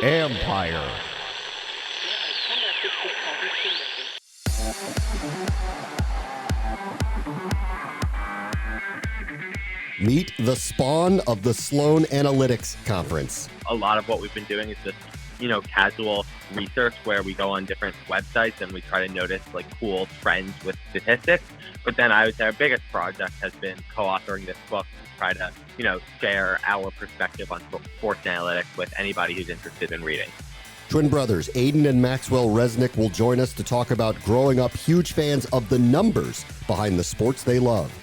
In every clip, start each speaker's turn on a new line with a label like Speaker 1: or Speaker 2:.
Speaker 1: Empire. Meet the spawn of the Sloan Analytics Conference.
Speaker 2: A lot of what we've been doing is just, casual research where we go on different websites and we try to notice cool trends with statistics. But then I would say our biggest project has been co-authoring this book to try to, share our perspective on sports analytics with anybody who's interested in reading.
Speaker 1: Twin brothers Aidan and Maxwell Resnick will join us to talk about growing up huge fans of the numbers behind the sports they love.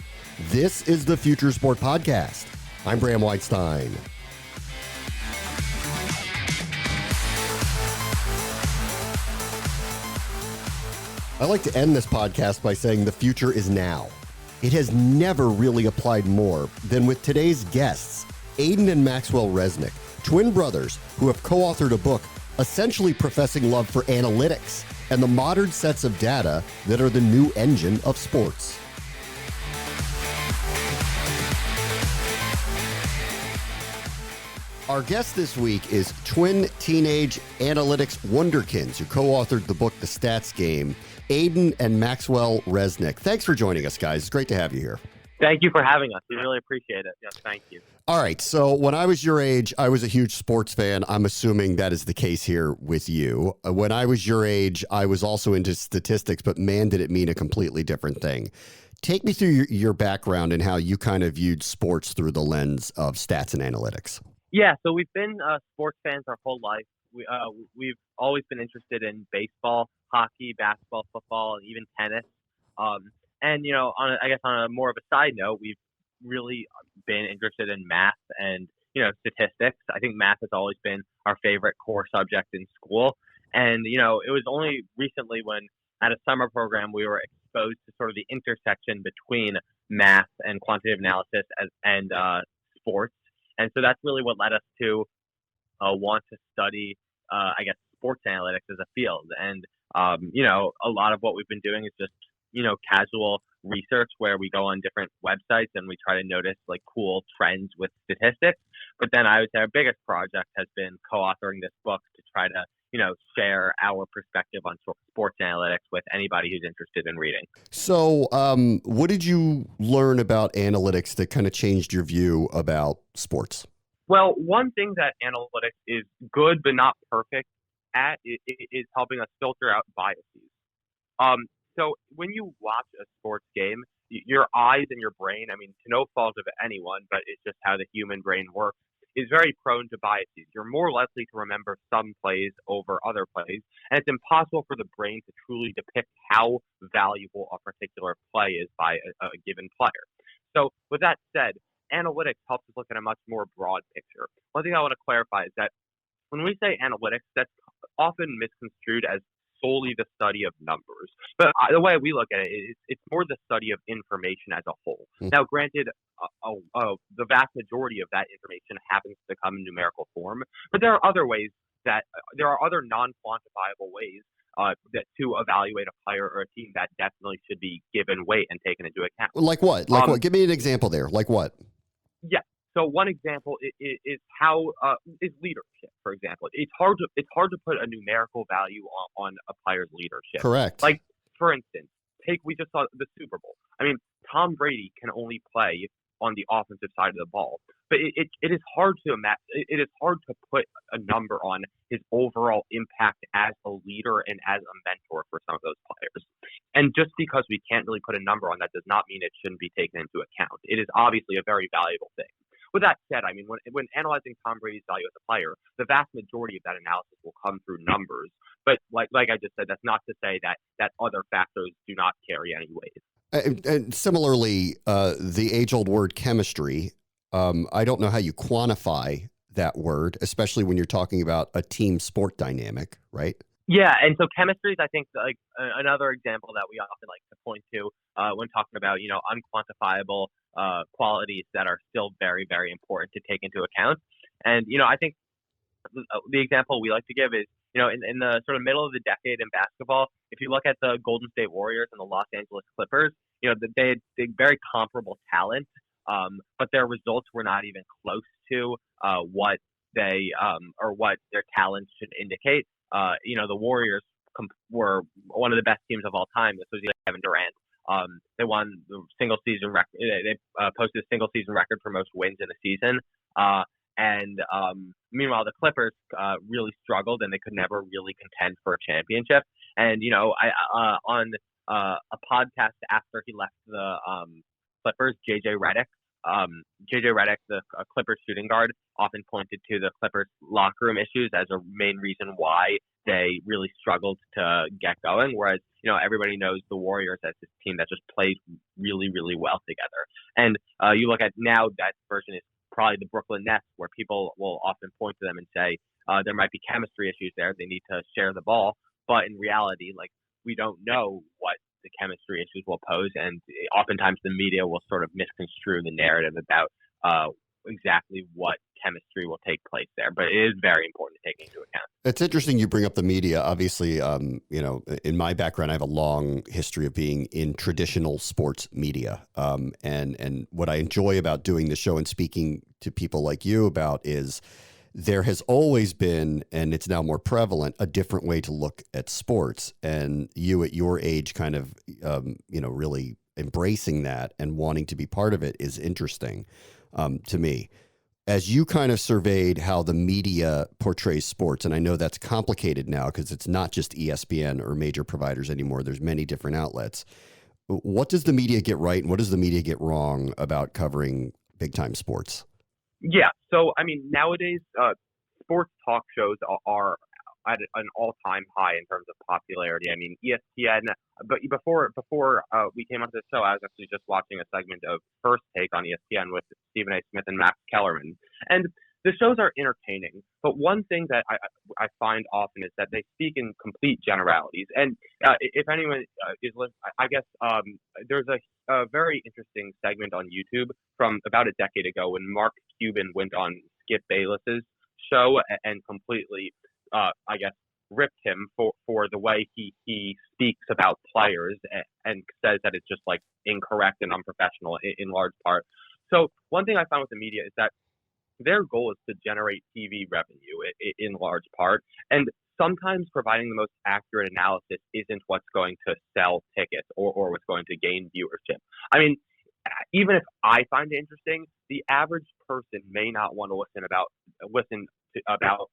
Speaker 1: This is the Future Sport Podcast. I'm Bram Weinstein. I like to end this podcast by saying the future is now. It has never really applied more than with today's guests, Aidan and Maxwell Resnick, twin brothers who have co-authored a book essentially professing love for analytics and the modern sets of data that are the new engine of sports. Our guest this week is twin teenage analytics wonderkins who co-authored the book The Stats Game, Aidan and Maxwell Resnick. Thanks for joining us, guys. It's great to have you here.
Speaker 2: Thank you for having us. We really appreciate it. Yes, thank you.
Speaker 1: All right. So when I was your age, I was a huge sports fan. I'm assuming that is the case here with you. When I was your age, I was also into statistics, but man, did it mean a completely different thing. Take me through your background and how you kind of viewed sports through the lens of stats and analytics.
Speaker 2: Yeah, so we've been sports fans our whole life. We've always been interested in baseball, hockey, basketball, football, and even tennis. And on a more of a side note, we've really been interested in math and statistics. I think math has always been our favorite core subject in school. And it was only recently when at a summer program we were exposed to sort of the intersection between math and quantitative analysis and sports. And so that's really what led us to want to study, sports analytics as a field. And, a lot of what we've been doing is just, casual research where we go on different websites and we try to notice cool trends with statistics. But then I would say our biggest project has been co-authoring this book to try to, share our perspective on sports analytics with anybody who's interested in reading.
Speaker 1: So what did you learn about analytics that kind of changed your view about sports?
Speaker 2: Well, one thing that analytics is good but not perfect at is helping us filter out biases. So when you watch a sports game, your eyes and your brain, to no fault of anyone, but it's just how the human brain works, is very prone to biases. You're more likely to remember some plays over other plays, and it's impossible for the brain to truly depict how valuable a particular play is by a given player. So with that said, analytics helps us look at a much more broad picture. One thing I want to clarify is that when we say analytics, that's often misconstrued as solely the study of numbers. But the way we look at it is it's more the study of information as a whole. Now, granted, the vast majority of that information happens to come in numerical form, but there are other ways there are other non-quantifiable ways that to evaluate a player or a team that definitely should be given weight and taken into account.
Speaker 1: Like what? What? Give me an example there. Like what?
Speaker 2: Yeah. So one example is how is leadership, for example. It's hard to put a numerical value on a player's leadership.
Speaker 1: Correct.
Speaker 2: Like, for instance, we just saw the Super Bowl. Tom Brady can only play on the offensive side of the ball, but it is hard to imagine. It is hard to put a number on his overall impact as a leader and as a mentor for some of those players. And just because we can't really put a number on that does not mean it shouldn't be taken into account. It is obviously a very valuable thing. With that said, when analyzing Tom Brady's value as a player, the vast majority of that analysis will come through numbers. But like I just said, that's not to say that other factors do not carry any weight.
Speaker 1: And similarly, the age-old word chemistry, I don't know how you quantify that word, especially when you're talking about a team sport dynamic, right?
Speaker 2: Yeah, and so chemistry is, I think, another example that we often like to point to when talking about, unquantifiable qualities that are still very, very important to take into account. And, I think the example we like to give is, in the sort of middle of the decade in basketball, if you look at the Golden State Warriors and the Los Angeles Clippers, they had very comparable talent, but their results were not even close to what they or what their talents should indicate. The Warriors were one of the best teams of all time. This was Kevin Durant. They won the single season record. They posted a single season record for most wins in a season. And meanwhile, the Clippers really struggled, and they could never really contend for a championship. And on a podcast after he left the Clippers, JJ Redick, the Clippers shooting guard, often pointed to the Clippers locker room issues as a main reason why they really struggled to get going. Whereas, everybody knows the Warriors as this team that just plays really, really well together. And you look at now, that version is probably the Brooklyn Nets, where people will often point to them and say there might be chemistry issues there. They need to share the ball. But in reality, we don't know what the chemistry issues will pose, and oftentimes the media will sort of misconstrue the narrative about exactly what chemistry will take place there. But it is very important to take into account.
Speaker 1: It's interesting you bring up the media. Obviously, in my background, I have a long history of being in traditional sports media. And what I enjoy about doing the show and speaking to people like you about is there has always been, and it's now more prevalent, a different way to look at sports. And you at your age kind of, really embracing that and wanting to be part of it is interesting to me. As you kind of surveyed how the media portrays sports, and I know that's complicated now because it's not just ESPN or major providers anymore. There's many different outlets. What does the media get right and what does the media get wrong about covering big-time sports?
Speaker 2: Yeah. So, nowadays, sports talk shows are at an all-time high in terms of popularity. ESPN, but before we came onto the show, I was actually just watching a segment of First Take on ESPN with Stephen A. Smith and Max Kellerman. And the shows are entertaining, but one thing that I find often is that they speak in complete generalities. And if anyone is listening, I guess there's a very interesting segment on YouTube from about a decade ago when Mark Cuban went on Skip Bayless's show and completely ripped him for the way he speaks about players and says that it's just incorrect and unprofessional in large part. So one thing I found with the media is that their goal is to generate TV revenue in large part, and sometimes providing the most accurate analysis isn't what's going to sell tickets or what's going to gain viewership. Even if I find it interesting, the average person may not want to listen about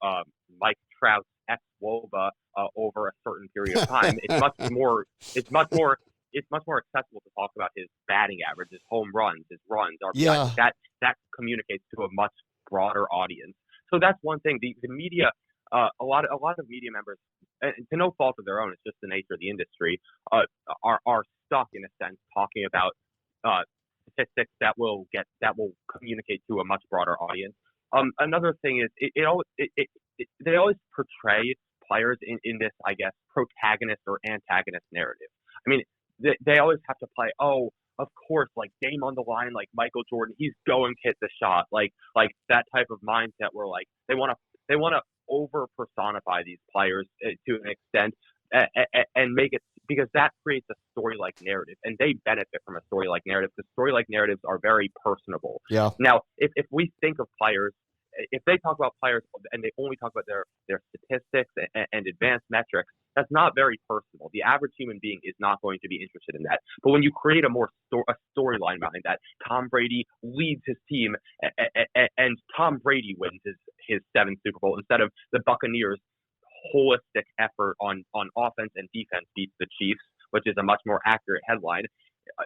Speaker 2: Mike Trout's ex-Woba over a certain period of time. It's much more accessible to talk about his batting average, his home runs, his runs, RBIs.
Speaker 1: Yeah.
Speaker 2: That communicates to a much broader audience. So that's one thing. The media, a lot of media members, and to no fault of their own, it's just the nature of the industry, are stuck in a sense talking about statistics that will communicate to a much broader audience. Another thing is they always portray players in this, I guess, protagonist or antagonist narrative. They always have to play, of course, game on the line, like Michael Jordan, he's going to hit the shot, like that type of mindset where they want to over personify these players to an extent and make it, because that creates a story-like narrative, and they benefit from a story-like narrative because story-like narratives are very personable.
Speaker 1: Yeah.
Speaker 2: Now, if we think of players, if they talk about players and they only talk about their statistics and advanced metrics, that's not very personal. The average human being is not going to be interested in that. But when you create a storyline behind that, Tom Brady leads his team and Tom Brady wins his seventh Super Bowl instead of the Buccaneers' holistic effort on offense and defense beats the Chiefs, which is a much more accurate headline.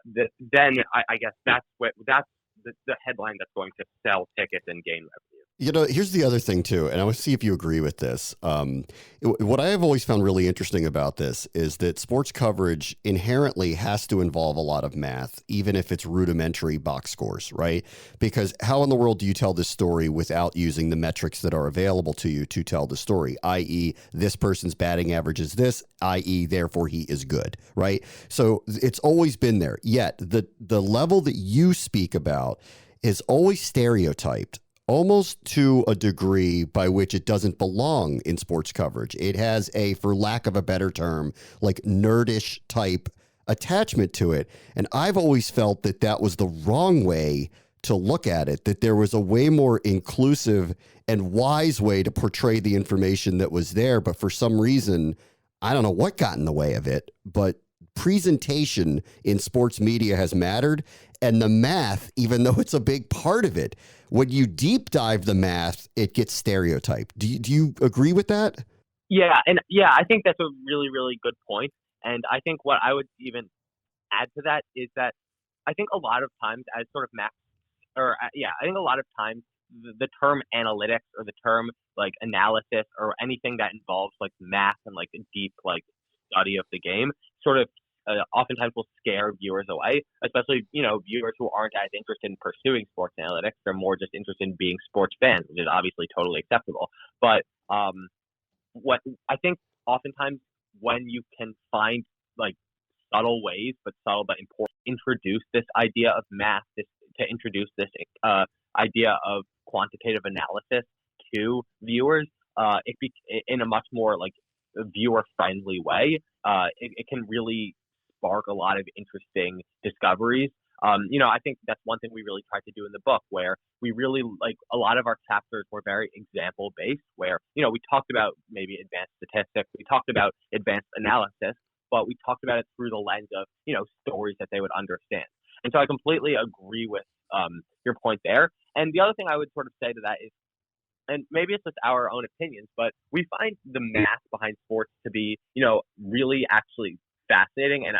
Speaker 2: Then I guess that's the headline that's going to sell tickets and gain revenue.
Speaker 1: Here's the other thing too, and I want to see if you agree with this. What I have always found really interesting about this is that sports coverage inherently has to involve a lot of math, even if it's rudimentary box scores, right? Because how in the world do you tell this story without using the metrics that are available to you to tell the story, i.e. this person's batting average is this, i.e. therefore he is good, right? So it's always been there. Yet the level that you speak about is always stereotyped, almost to a degree by which it doesn't belong in sports coverage. It has a, for lack of a better term, nerdish type attachment to it. And I've always felt that was the wrong way to look at it, that there was a way more inclusive and wise way to portray the information that was there. But for some reason, I don't know what got in the way of it, but presentation in sports media has mattered. And the math, even though it's a big part of it, when you deep dive the math, it gets stereotyped. Do you agree with that?
Speaker 2: Yeah, and I think that's a really, really good point. And I think what I would even add to that is that I think a lot of times as sort of math, I think a lot of times the term analytics or the term like analysis or anything that involves like math and like a deep like study of the game sort of oftentimes will scare viewers away, especially, viewers who aren't as interested in pursuing sports analytics. They're more just interested in being sports fans, which is obviously totally acceptable. But what I think oftentimes when you can find like subtle ways, but subtle but important, introduce this idea of math, to introduce this idea of quantitative analysis to viewers, in a much more like viewer-friendly way, it can really spark a lot of interesting discoveries. I think that's one thing we really tried to do in the book, where we really like a lot of our chapters were very example based, where, we talked about maybe advanced statistics, we talked about advanced analysis, but we talked about it through the lens of, stories that they would understand. And so I completely agree with your point there. And the other thing I would sort of say to that is, and maybe it's just our own opinions, but we find the math behind sports to be, really actually fascinating, and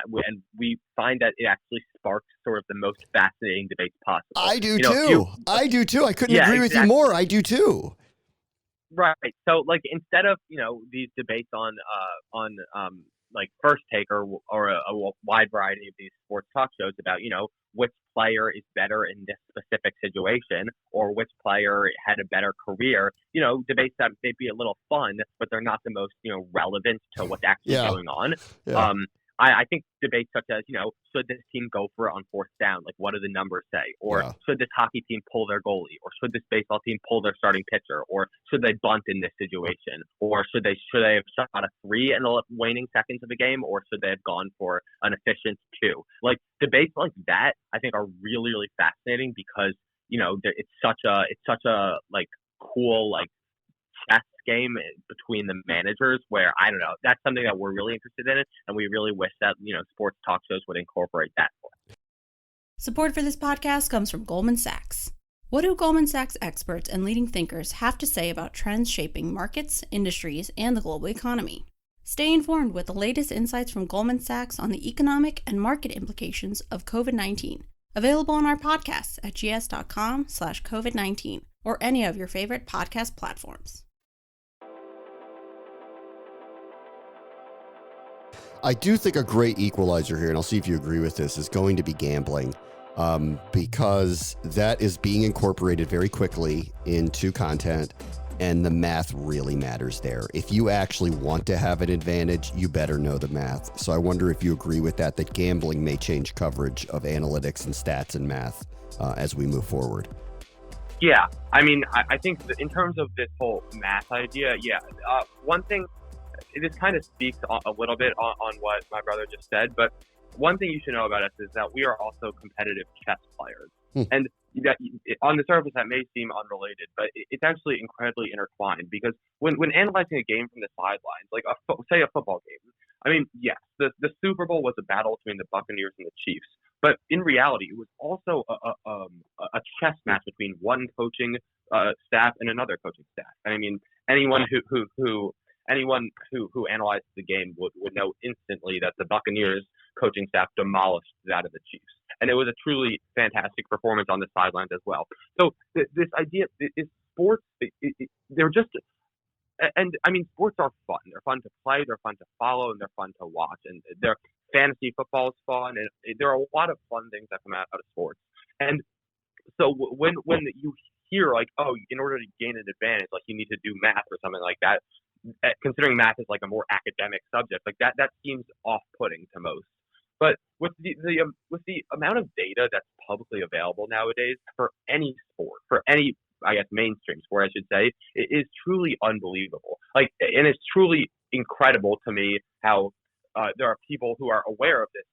Speaker 2: we find that it actually sparks sort of the most fascinating debates possible.
Speaker 1: I do too. I couldn't agree with you more. I do too.
Speaker 2: Right. So like instead of these debates on like First Take or a wide variety of these sports talk shows about which player is better in this specific situation or which player had a better career, debates that may be a little fun, but they're not the most relevant to what's actually going on.
Speaker 1: Yeah.
Speaker 2: I think debates such as, should this team go for it on fourth down? Like, what do the numbers say? Or should this hockey team pull their goalie? Or should this baseball team pull their starting pitcher? Or should they bunt in this situation? Or should they have shot a 3 in the waning seconds of the game? Or should they have gone for an efficient 2? Like, debates like that, I think, are really, really fascinating because, it's such a like cool, like, chess game between the managers where, I don't know, that's something that we're really interested in, and we really wish that, sports talk shows would incorporate that more.
Speaker 3: Support for this podcast comes from Goldman Sachs. What do Goldman Sachs experts and leading thinkers have to say about trends shaping markets, industries, and the global economy? Stay informed with the latest insights from Goldman Sachs on the economic and market implications of COVID-19. Available on our podcasts at gs.com/COVID-19 or any of your favorite podcast platforms.
Speaker 1: I do think a great equalizer here, and I'll see if you agree with this, is going to be gambling, because that is being incorporated very quickly into content, and the math really matters there. If you actually want to have an advantage, you better know the math. So I wonder if you agree with that gambling may change coverage of analytics and stats and math as we move forward.
Speaker 2: Yeah, I mean, I think that in terms of this whole math idea, one thing, this kind of speaks a little bit on what my brother just said, but one thing you should know about us is that we are also competitive chess players. And that, on the surface, that may seem unrelated, but it's actually incredibly intertwined, because when analyzing a game from the sidelines, like say a football game, I mean, yes, the Super Bowl was a battle between the Buccaneers and the Chiefs, but in reality, it was also a chess match between one coaching staff and another coaching staff. And I mean, anyone who analyzed the game would know instantly that the Buccaneers coaching staff demolished that of the Chiefs. And it was a truly fantastic performance on the sidelines as well. So this idea is sports, they're just, and I mean, sports are fun. They're fun to play, they're fun to follow, and they're fun to watch. And their fantasy football is fun, and there are a lot of fun things that come out of sports. And so when you hear like, oh, in order to gain an advantage, like you need to do math or something like that, considering math is like a more academic subject, like that seems off-putting to most. But with the amount of data that's publicly available nowadays for any sport, for any, I guess, mainstream sport, I should say, it is truly unbelievable. Like, and it's truly incredible to me how there are people who are aware of this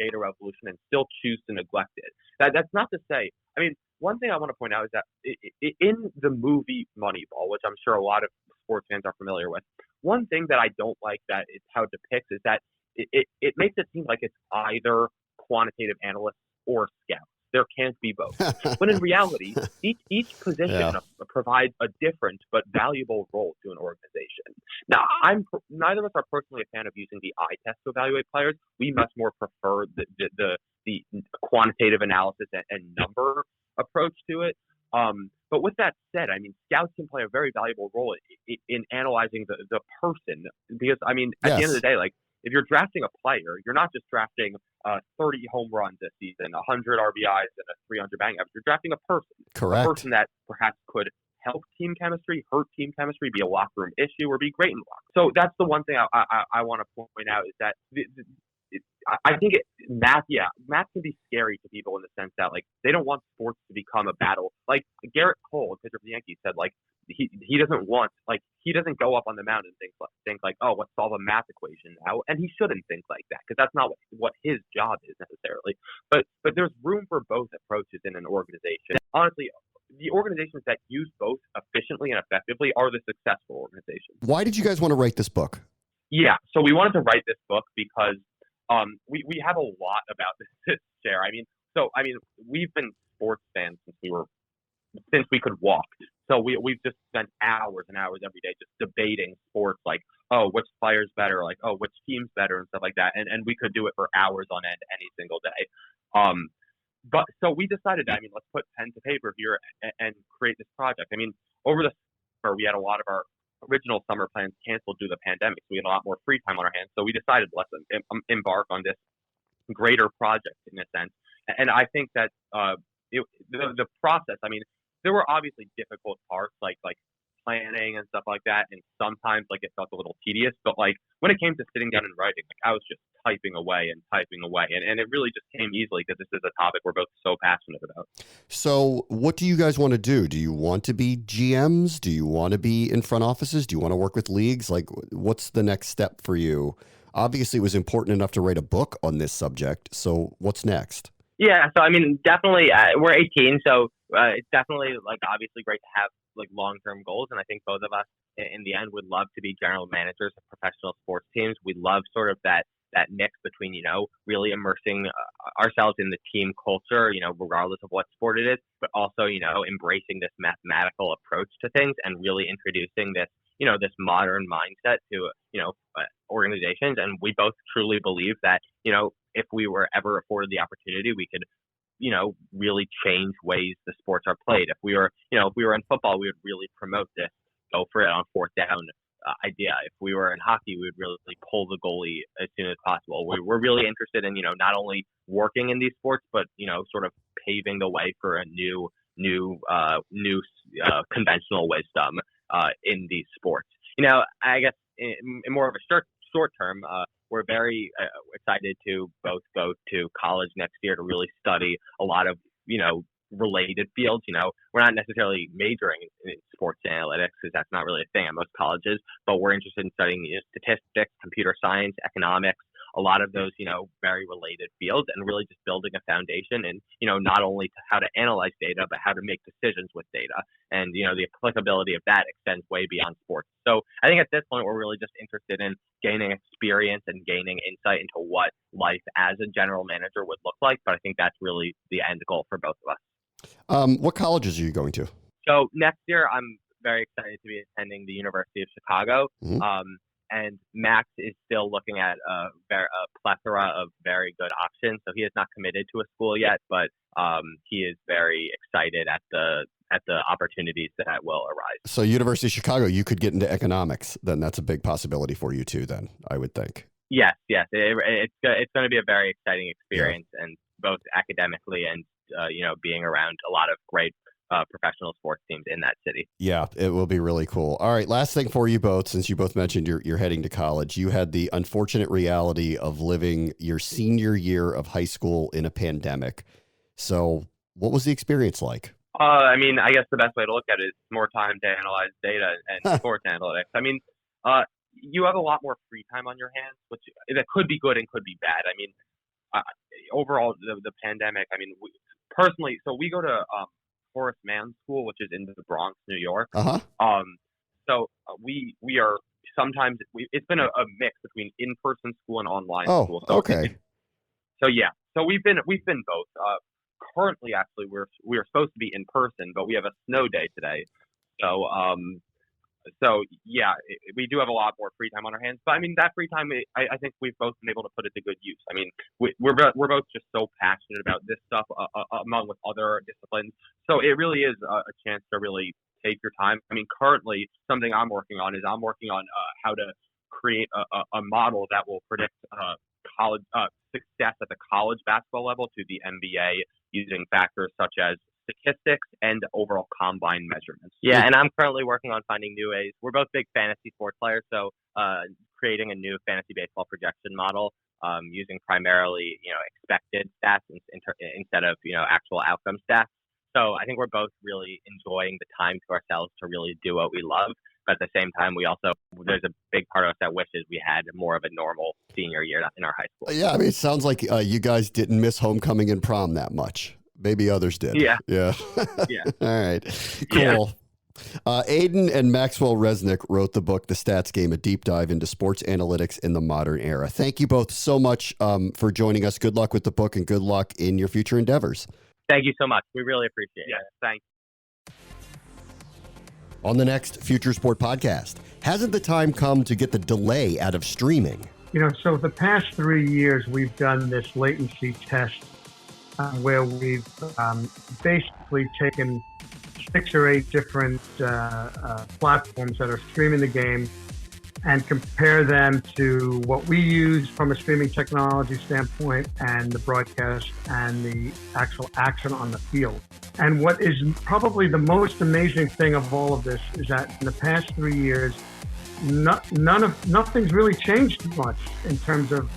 Speaker 2: data revolution and still choose to neglect it. That's not to say, I mean, one thing I want to point out is that in the movie Moneyball, which I'm sure a lot of sports fans are familiar with, one thing that I don't like that it's how it depicts is that it makes it seem like it's either quantitative analysts or scouts. There can't be both. But in reality, each position provides a different but valuable role to an organization. Now, neither of us are personally a fan of using the eye test to evaluate players. We much more prefer the quantitative analysis and number approach to it. But with that said, I mean, scouts can play a very valuable role in analyzing the person, because, I mean, at the end of the day, like, if you're drafting a player, you're not just drafting 30 home runs this season, 100 RBIs, and a 300 batting average. You're drafting a person.
Speaker 1: Correct.
Speaker 2: A person that perhaps could help team chemistry, hurt team chemistry, be a locker room issue, or be great in the locker room. So that's the one thing I want to point out is that I think math can be scary to people in the sense that, like, they don't want sports to become a battle. Like, Garrett Cole, pitcher for the Yankees, said, like, he doesn't want, like, he doesn't go up on the mound and think like, oh, let's solve a math equation now. And he shouldn't think like that, because that's not what his job is necessarily. But there's room for both approaches in an organization. Honestly, the organizations that use both efficiently and effectively are the successful organizations.
Speaker 1: Why did you guys want to write this book?
Speaker 2: Yeah, so we wanted to write this book because we have a lot about this to share. I mean, we've been sports fans since we could walk. So we've just spent hours and hours every day just debating sports, like, oh, which player's better, like, oh, which team's better, and stuff like that. And we could do it for hours on end any single day. But so we decided that, I mean, let's put pen to paper here and create this project. I mean, over the summer, we had a lot of our original summer plans canceled due to the pandemic. So we had a lot more free time on our hands. So we decided, let's embark on this greater project in a sense. And I think that the process, I mean, there were obviously difficult parts like planning and stuff like that, and sometimes like it felt a little tedious. But like when it came to sitting down and writing, like I was just typing away, and it really just came easily because this is a topic we're both so passionate about. So,
Speaker 1: what do you guys want to do? Do you want to be GMs? Do you want to be in front offices? Do you want to work with leagues? Like, what's the next step for you? Obviously, it was important enough to write a book on this subject. So, what's next?
Speaker 4: Yeah, so I mean, definitely, we're 18, so it's definitely, like, obviously great to have, like, long-term goals, and I think both of us, in the end, would love to be general managers of professional sports teams. We love sort of that mix between, you know, really immersing ourselves in the team culture, you know, regardless of what sport it is, but also, you know, embracing this mathematical approach to things and really introducing this, you know, this modern mindset to, you know, organizations. And we both truly believe that, you know, if we were ever afforded the opportunity, we could, you know, really change ways the sports are played. If we were in football, we would really promote this, go for it on fourth down idea. If we were in hockey, we would really pull the goalie as soon as possible. We're really interested in, you know, not only working in these sports, but, you know, sort of paving the way for a new conventional wisdom in these sports. You know, I guess in more of a short term, we're very excited to both go to college next year to really study a lot of, you know, related fields. You know, we're not necessarily majoring in sports analytics because that's not really a thing at most colleges, but we're interested in studying, you know, statistics, computer science, economics, a lot of those, you know, very related fields, and really just building a foundation in, you know, not only how to analyze data, but how to make decisions with data. And, you know, the applicability of that extends way beyond sports. So I think at this point, we're really just interested in gaining experience and gaining insight into what life as a general manager would look like. But I think that's really the end goal for both of us.
Speaker 1: What colleges are you going to?
Speaker 4: So next year, I'm very excited to be attending the University of Chicago. Mm-hmm. And Max is still looking at a plethora of very good options. So he is not committed to a school yet, but he is very excited at the opportunities that will arise.
Speaker 1: So University of Chicago, you could get into economics. Then that's a big possibility for you too, then, I would think.
Speaker 4: Yes. It's going to be a very exciting experience, and both academically and, you know, being around a lot of great professional sports teams in that city.
Speaker 1: Yeah, it will be really cool. All right, last thing for you both, since you both mentioned you're heading to college. You had the unfortunate reality of living your senior year of high school in a pandemic. So what was the experience like?
Speaker 2: I mean, I guess the best way to look at it is more time to analyze data and sports analytics. I mean, you have a lot more free time on your hands, which that could be good and could be bad. I mean, overall the pandemic. I mean, personally, so we go to Horace Mann School, which is in the Bronx, New York. So we are sometimes it's been a mix between in-person school and online school. So
Speaker 1: okay.
Speaker 2: So we've been both. Currently, actually, we are supposed to be in person, but we have a snow day today. So we do have a lot more free time on our hands. But I mean, that free time, I think we've both been able to put it to good use. I mean, we're both just so passionate about this stuff, among with other disciplines. So it really is a chance to really take your time. I mean, currently, something I'm working on how to create a model that will predict college success at the college basketball level to the NBA using factors such as statistics and overall combine measurements.
Speaker 4: Yeah, and I'm currently working on finding new ways. We're both big fantasy sports players, so creating a new fantasy baseball projection model using primarily expected stats instead of actual outcome stats. So I think we're both really enjoying the time to ourselves to really do what we love. But at the same time, there's a big part of us that wishes we had more of a normal senior year in our high school.
Speaker 1: Yeah, I mean, it sounds like you guys didn't miss homecoming and prom that much. Maybe others did.
Speaker 2: Yeah.
Speaker 1: Yeah.
Speaker 2: Yeah.
Speaker 1: All right. Cool. Yeah. Aidan and Maxwell Resnick wrote the book, The Stats Game, a deep dive into sports analytics in the modern era. Thank you both so much for joining us. Good luck with the book and good luck in your future endeavors.
Speaker 4: Thank you so much. We really appreciate it.
Speaker 2: Thanks.
Speaker 1: On the next Future Sport podcast, hasn't the time come to get the delay out of streaming?
Speaker 5: So the past 3 years, we've done this latency test where we've basically taken 6 or 8 different platforms that are streaming the game and compare them to what we use from a streaming technology standpoint and the broadcast and the actual action on the field. And what is probably the most amazing thing of all of this is that in the past 3 years, nothing's really changed much in terms of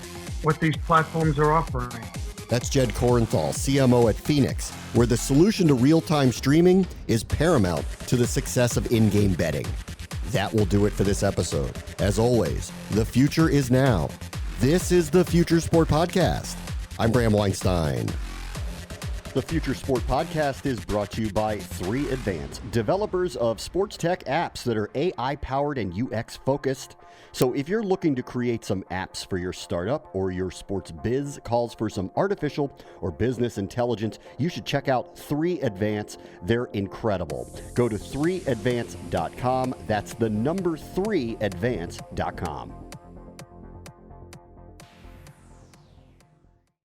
Speaker 5: what these platforms are offering.
Speaker 1: That's Jed Korenthal, CMO at Phoenix, where the solution to real-time streaming is paramount to the success of in-game betting. That will do it for this episode. As always, the future is now. This is the Future Sport Podcast. I'm Bram Weinstein. The Future Sport Podcast is brought to you by 3 Advance, developers of sports tech apps that are AI-powered and UX-focused. So if you're looking to create some apps for your startup or your sports biz calls for some artificial or business intelligence, you should check out 3 Advance. They're incredible. Go to 3advance.com. That's the number 3advance.com.